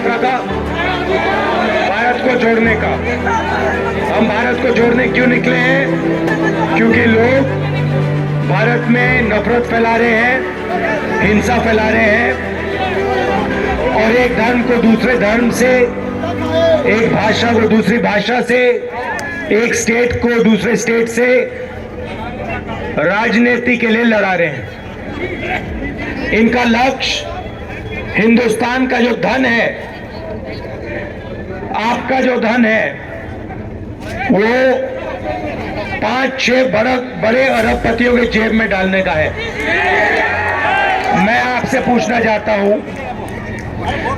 यात्रा का? भारत को जोड़ने का। हम भारत को जोड़ने क्यों निकले हैं? क्योंकि लोग भारत में नफरत फैला रहे हैं, हिंसा फैला रहे हैं और एक धर्म को दूसरे धर्म से, एक भाषा को दूसरी भाषा से, एक स्टेट को दूसरे स्टेट से राजनीति के लिए लड़ा रहे हैं। इनका लक्ष्य हिंदुस्तान का जो धन है, आपका जो धन है, वो 5-6 बड़े अरबपतियों के जेब में डालने का है। मैं आपसे पूछना चाहता हूं,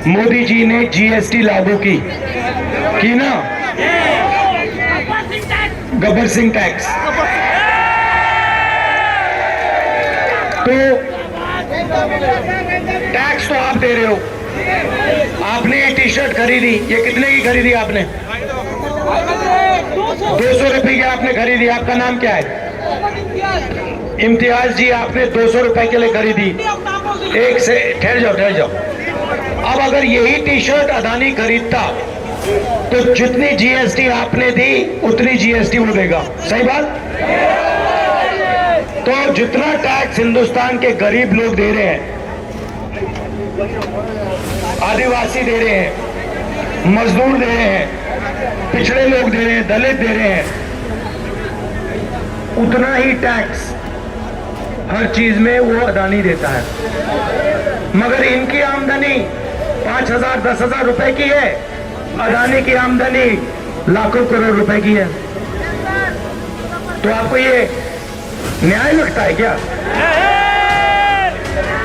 मोदी जी ने जीएसटी लागू की ना? गब्बर सिंह टैक्स। तो टैक्स तो आप दे रहे हो। आपने ये टी शर्ट खरीदी, ये कितने की खरीदी आपने? 200 रुपए की आपने खरीदी। आपका नाम क्या है? इम्तियाज जी, आपने 200 रुपए के लिए खरीदी। एक से ठहर जाओ। अब अगर यही टी शर्ट अदानी खरीदता तो जितनी जीएसटी आपने दी उतनी जीएसटी वो देगा। सही बात? तो जितना टैक्स हिंदुस्तान के गरीब लोग दे रहे हैं, आदिवासी दे रहे हैं, मजदूर दे रहे हैं, पिछड़े लोग दे रहे हैं, दलित दे रहे हैं, उतना ही टैक्स हर चीज में वो अदानी देता है। मगर इनकी आमदनी 5,000 10,000 रुपए की है, अदानी की आमदनी लाखों करोड़ रुपए की है। तो आपको ये न्याय लगता है क्या?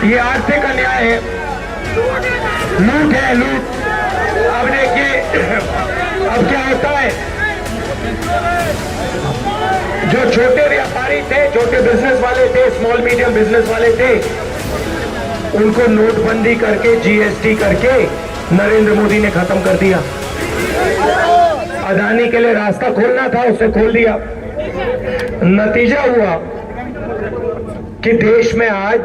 ये आर्थिक अन्याय है, लूट है, लूट। अब देखिए अब क्या होता है, जो छोटे व्यापारी थे, छोटे बिजनेस वाले थे, स्मॉल मीडियम बिजनेस वाले थे, उनको नोटबंदी करके, जीएसटी करके नरेंद्र मोदी ने खत्म कर दिया। अदानी के लिए रास्ता खोलना था, उसे खोल दिया। नतीजा हुआ कि देश में आज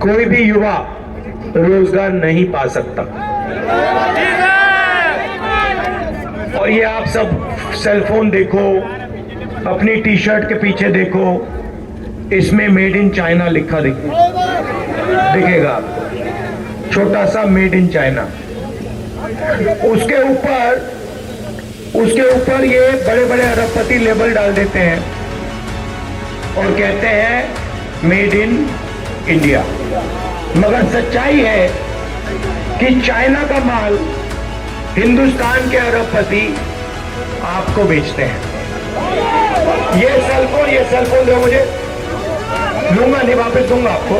कोई भी युवा रोजगार नहीं पा सकता। और ये आप सब सेलफोन देखो, अपनी टी शर्ट के पीछे देखो, इसमें मेड इन चाइना लिखा दिखेगा, छोटा सा मेड इन चाइना। उसके ऊपर ये बड़े बड़े अरबपति लेबल डाल देते हैं और कहते हैं मेड इन इंडिया। मगर सच्चाई है कि चाइना का माल हिंदुस्तान के अरबपति आपको बेचते हैं। ये सेलफोन दो मुझे, लूंगा नहीं, वापस दूंगा आपको,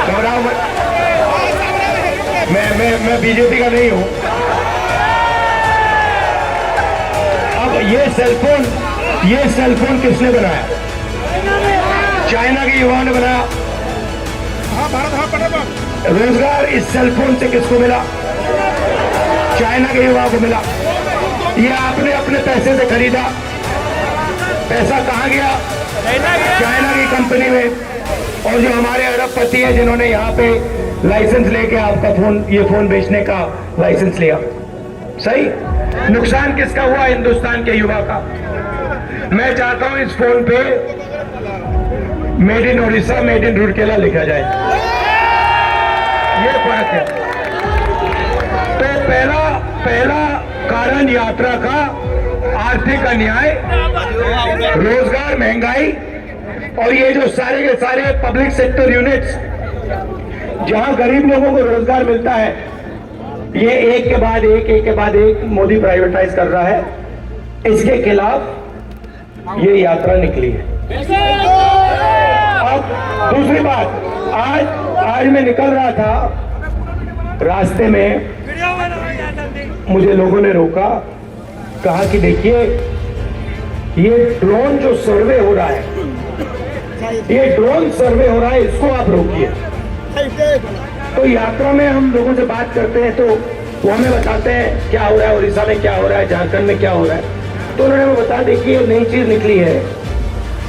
घबराओ मत। मैं बीजेपी का नहीं हूं। अब ये सेलफोन किसने बनाया? चाइना के युवाओं ने बनाया। रोजगार इस सेलफोन से किसको मिला? चाइना के युवाओं को मिला। ये आपने अपने पैसे से खरीदा। पैसा कहां गया? चाइना की कंपनी में। और जो हमारे अरबपति हैं जिन्होंने यहाँ पे लाइसेंस लेके आपका ये फोन बेचने का लाइसेंस लिया। सही? नुकसान किसका हुआ? हिंदुस्तान के युवा का। मैं चाहता हूं इस फोन पे made in Orissa, made in Rourkela लिखा जाए। ये फर्क है। तो पहला कारण यात्रा का आर्थिक अन्याय, रोजगार, महंगाई, और ये जो सारे के सारे पब्लिक सेक्टर यूनिट्स जहां गरीब लोगों को रोजगार मिलता है, ये एक के बाद एक मोदी प्राइवेटाइज कर रहा है। इसके खिलाफ ये यात्रा निकली है। अब दूसरी बात, आज मैं निकल रहा था, रास्ते में मुझे लोगों ने रोका, कहा कि देखिए ये ड्रोन जो सर्वे हो रहा है, इसको आप रोकिए। तो यात्रा में हम लोगों से बात करते हैं तो वो हमें बताते हैं क्या हो रहा है, उड़ीसा में क्या हो रहा है, झारखंड में क्या हो रहा है। तो उन्होंने बता देखिए नई चीज निकली है,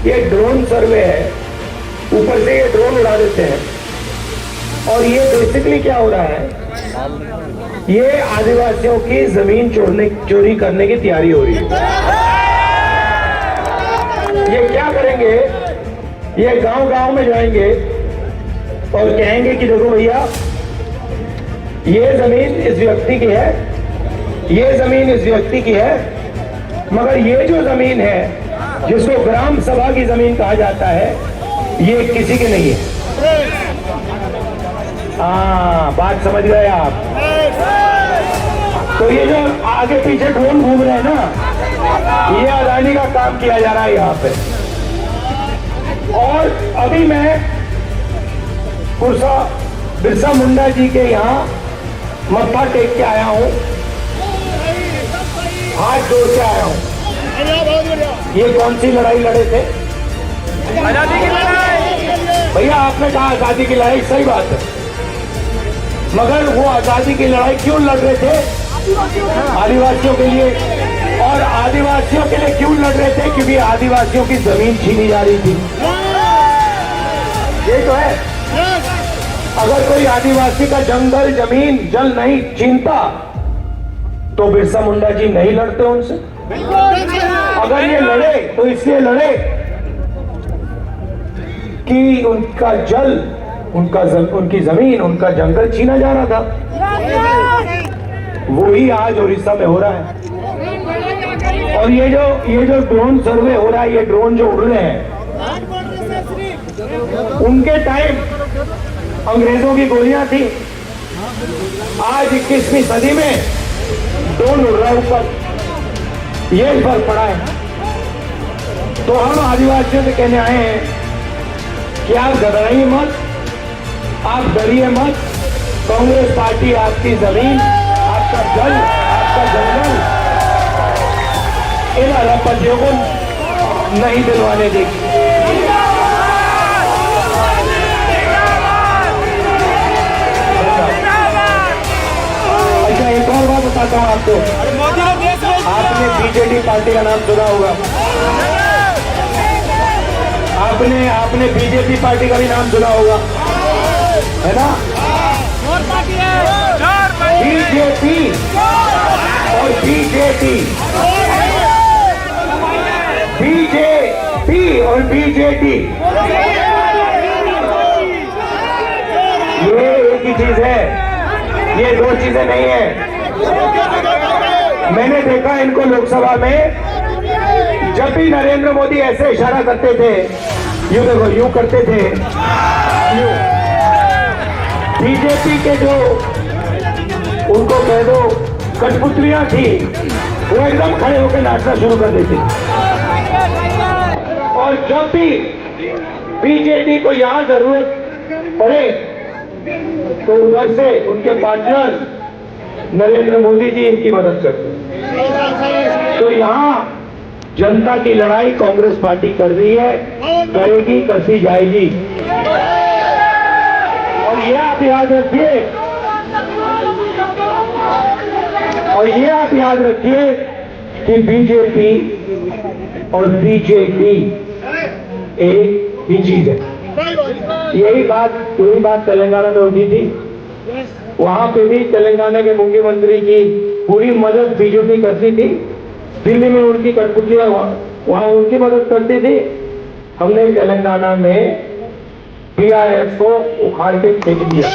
ये ड्रोन सर्वे है, ऊपर से ये ड्रोन उड़ा देते हैं। और ये बेसिकली क्या हो रहा है, ये आदिवासियों की जमीन चोरी करने की तैयारी हो रही है। ये क्या करेंगे, ये गांव गांव में जाएंगे और कहेंगे कि देखो भैया, ये जमीन इस व्यक्ति की है, ये जमीन इस व्यक्ति की है, मगर ये जो जमीन है जिसको ग्राम सभा की जमीन कहा जाता है, ये किसी की नहीं है। हाँ, बात समझ गए आप। तो ये जो आगे पीछे ड्रोन घूम रहे हैं ना, ये अदानी का काम किया जा रहा है यहाँ पे। और अभी मैं बिरसा मुंडा जी के यहाँ मत्था टेक के आया हूँ, हाथ जोड़ के आया हूँ। ये कौन सी लड़ाई लड़े थे? आजादी की लड़ाई। भैया आपने कहा आजादी की लड़ाई, सही बात है, मगर वो आजादी की लड़ाई क्यों लड़ रहे थे? आदिवासियों के लिए। और आदिवासियों के लिए क्यों लड़ रहे थे? क्योंकि आदिवासियों की जमीन छीनी जा रही थी। ये तो है। अगर कोई आदिवासी का जंगल जमीन जल नहीं छीनता तो बिरसा मुंडा जी नहीं लड़ते उनसे। अगर ये लड़े तो इसलिए लड़े कि उनका जल, उनकी जमीन, उनका जंगल छीना जा रहा था। वही आज उड़ीसा में हो रहा है। और ये जो ड्रोन सर्वे हो रहा है, ये ड्रोन जो उड़ रहे हैं, उनके टाइम अंग्रेजों की गोलियां थी। आज 21वीं सदी में ड्रोन उड़ रहा है ऊपर, ये फर्क पड़ा है। तो हम आदिवासियों से कहने आए हैं कि आप घबराइए मत, आप डरिए मत। कांग्रेस पार्टी आपकी जमीन, आपका जल, आपका जंगल इन अरबपतियों को नहीं दिलवाने देगी। अच्छा, एक और बात बताता हूँ आपको। आपने बीजेपी पार्टी का नाम सुना होगा, आपने बीजेपी पार्टी का भी नाम सुना होगा, है ना? बीजेपी और बीजेपी, बीजेपी और बीजेपी ये एक ही चीज है, ये दो चीजें नहीं है। मैंने देखा इनको लोकसभा में, जब भी नरेंद्र मोदी ऐसे इशारा करते थे, यूं देखो, यूं करते थे, यूं। बीजेपी के जो उनको कह दो कठपुतलियां थी, वो एकदम खड़े होकर नाचना शुरू कर देती। और जब भी बीजेपी को यहां जरूरत पड़े तो उधर से उनके पार्टनर नरेंद्र मोदी जी इनकी मदद करते। तो यहां जनता की लड़ाई कांग्रेस पार्टी कर रही है, करेगी, करती जाएगी। और ये आप याद रखिए, कि बीजेपी और बीजेपी एक ही चीज है। यही बात तेलंगाना में होती थी। वहां पे भी तेलंगाना के मुख्यमंत्री की पूरी मदद बीजेपी करती थी। दिल्ली में उनकी कठपुतलियां वहां उनकी मदद करती थी। हमने तेलंगाना में PIF को उखाड़ के फेंक दिया।